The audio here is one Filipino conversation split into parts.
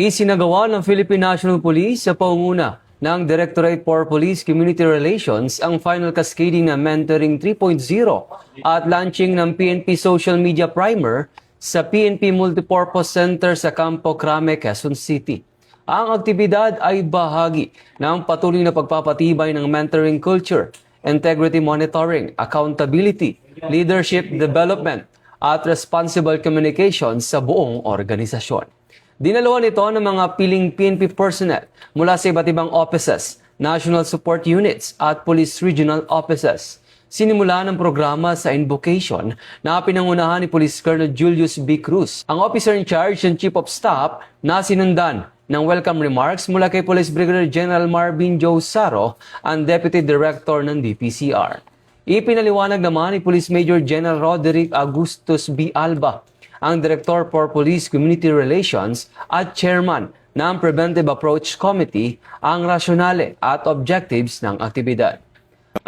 Isinagawa ng Philippine National Police sa pangunguna ng Directorate for Police Community Relations ang final cascading ng Mentoring 3.0 at launching ng PNP Social Media Primer sa PNP Multipurpose Center sa Campo Crame, Quezon City. Ang aktibidad ay bahagi ng patuloy na pagpapatibay ng mentoring culture, integrity monitoring, accountability, leadership development at responsible communication sa buong organisasyon. Dinalawan ito ng mga piling PNP personnel mula sa iba't ibang offices, national support units at police regional offices. Sinimula ng programa sa invocation na pinangunahan ni Police Colonel Julius B. Cruz, ang officer in charge and chief of staff na sinundan ng welcome remarks mula kay Police Brigadier General Marvin Joe Saro, ang Deputy Director ng DPCR. Ipinaliwanag naman ni Police Major General Roderick Augustus B. Alba, ang Director for Police Community Relations at Chairman ng Preventive Approach Committee, ang rasyonale at objectives ng aktibidad.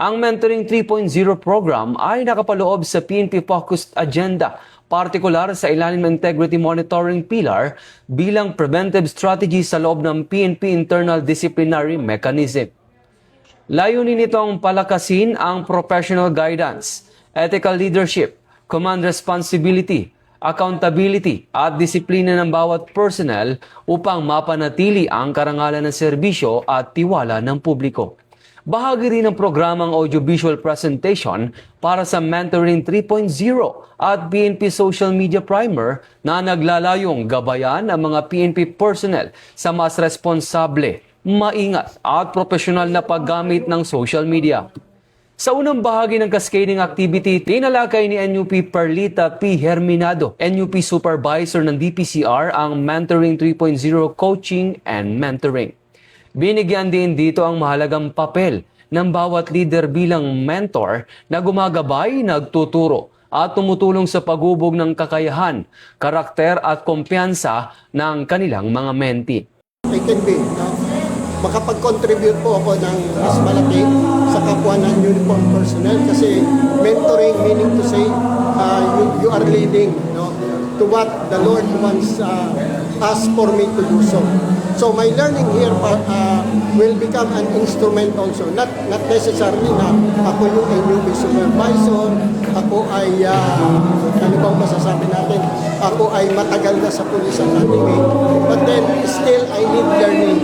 Ang Mentoring 3.0 program ay nakapaloob sa PNP-focused agenda, partikular sa ilalim ng Integrity Monitoring Pillar bilang preventive strategy sa loob ng PNP Internal Disciplinary Mechanism. Layunin nitong palakasin ang professional guidance, ethical leadership, command responsibility, accountability at disiplina ng bawat personnel upang mapanatili ang karangalan ng serbisyo at tiwala ng publiko. Bahagi rin ng programang audiovisual presentation para sa Mentoring 3.0 at PNP Social Media Primer na naglalayong gabayan ang mga PNP personnel sa mas responsable, maingat at profesional na paggamit ng social media. Sa unang bahagi ng cascading activity, tinalakay ni NUP Perlita P. Herminado, NUP Supervisor ng DPCR, ang Mentoring 3.0 Coaching and Mentoring. Binigyan din dito ang mahalagang papel ng bawat leader bilang mentor na gumagabay, nagtuturo at tumutulong sa paghubog ng kakayahan, karakter at kumpiyansa ng kanilang mga mentee. I can be, makapag-contribute po ako ng mas malaki sa kapwa ng uniform personnel kasi mentoring meaning to say you are leading to what the Lord wants us for me to do so. So my learning here will become an instrument also, not necessarily na ako yung NUP supervisor, ako ay ano bang masasabi natin, ako ay matagal na sa Police Academy, but then still I need learning.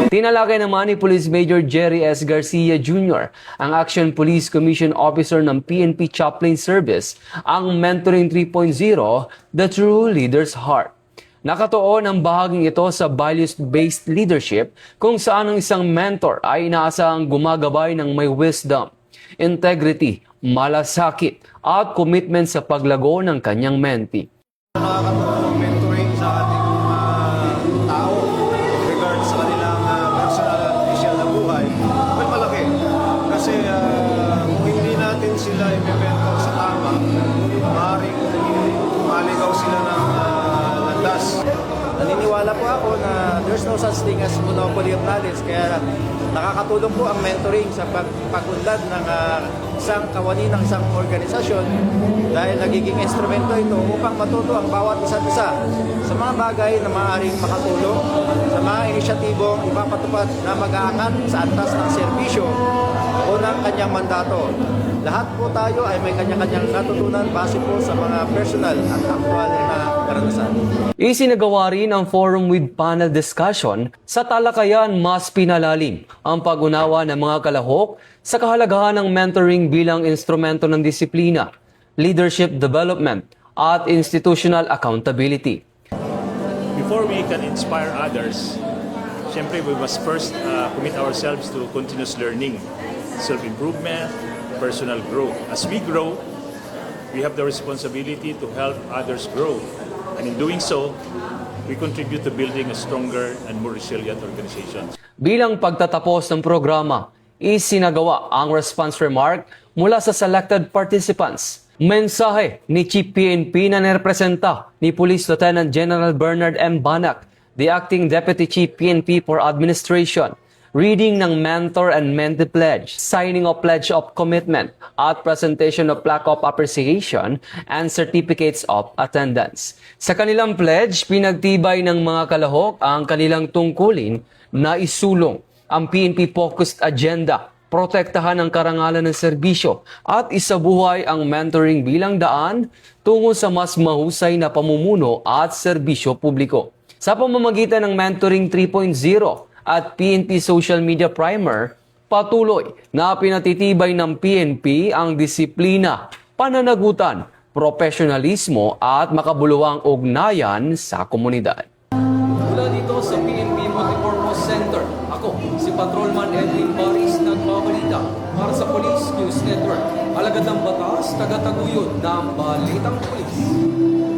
Tinalakay naman ni Police Major Jerry S. Garcia Jr., ang Action Police Commission Officer ng PNP Chaplain Service, ang Mentoring 3.0, The True Leader's Heart. Nakatuon ang bahaging ito sa values-based leadership kung saan ang isang mentor ay inaasahang gumagabay ng may wisdom, integrity, malasakit at commitment sa paglago ng kanyang mentee. Nakakatulong mentoring sa ating tao with regards sa kanilang personal at official na buhay, may malaki. Kasi kung hindi natin sila i-mentor sa tama, maaaring maligaw sila ng landas. Naniniwala po ako na there's no such thing as monopoly of knowledge, kaya nakakatulong po ang mentoring sa pag-unlad ng isang kawani ng isang organisasyon dahil nagiging instrumento ito upang matuto ang bawat isa't isa sa mga bagay na maaaring makatulong sa mga inisyatibong ipapatupad na mag-aangat sa antas ng serbisyo o ng kanyang mandato. Lahat po tayo ay may kanya-kanyang natutunan base po sa mga personal at aktual na karanasan. Isinagawa rin ang forum with panel discussion sa talakayan mas pinalalim ang pag-unawa ng mga kalahok sa kahalagahan ng mentoring bilang instrumento ng disiplina, leadership development at institutional accountability. Before we can inspire others, syempre we must first commit ourselves to continuous learning, self-improvement, personal growth. As we grow, we have the responsibility to help others grow. And in doing so, we contribute to building a stronger and more resilient organization. Bilang pagtatapos ng programa, isinagawa ang response remark mula sa selected participants. Mensahe ni Chief PNP na nirepresenta ni Police Lieutenant General Bernard M. Banac, the Acting Deputy Chief PNP for Administration, reading ng Mentor and Mentee Pledge, signing of Pledge of Commitment, at presentation of Plaque of Appreciation and Certificates of Attendance. Sa kanilang pledge, pinagtibay ng mga kalahok ang kanilang tungkulin na isulong ang PNP-focused agenda, protektahan ang karangalan ng serbisyo at isabuhay ang mentoring bilang daan tungo sa mas mahusay na pamumuno at serbisyo publiko. Sa pamamagitan ng Mentoring 3.0 at PNP Social Media Primer, patuloy na pinatitibay ng PNP ang disiplina, pananagutan, profesionalismo at makabuluhang ugnayan sa komunidad. Mula dito sa PNP Multipurpose Center, ako si Patrolman Edwin Baris nagbabalita para sa Police News Network. Alagad ng batas, tagataguyod ng Balitang Pulis.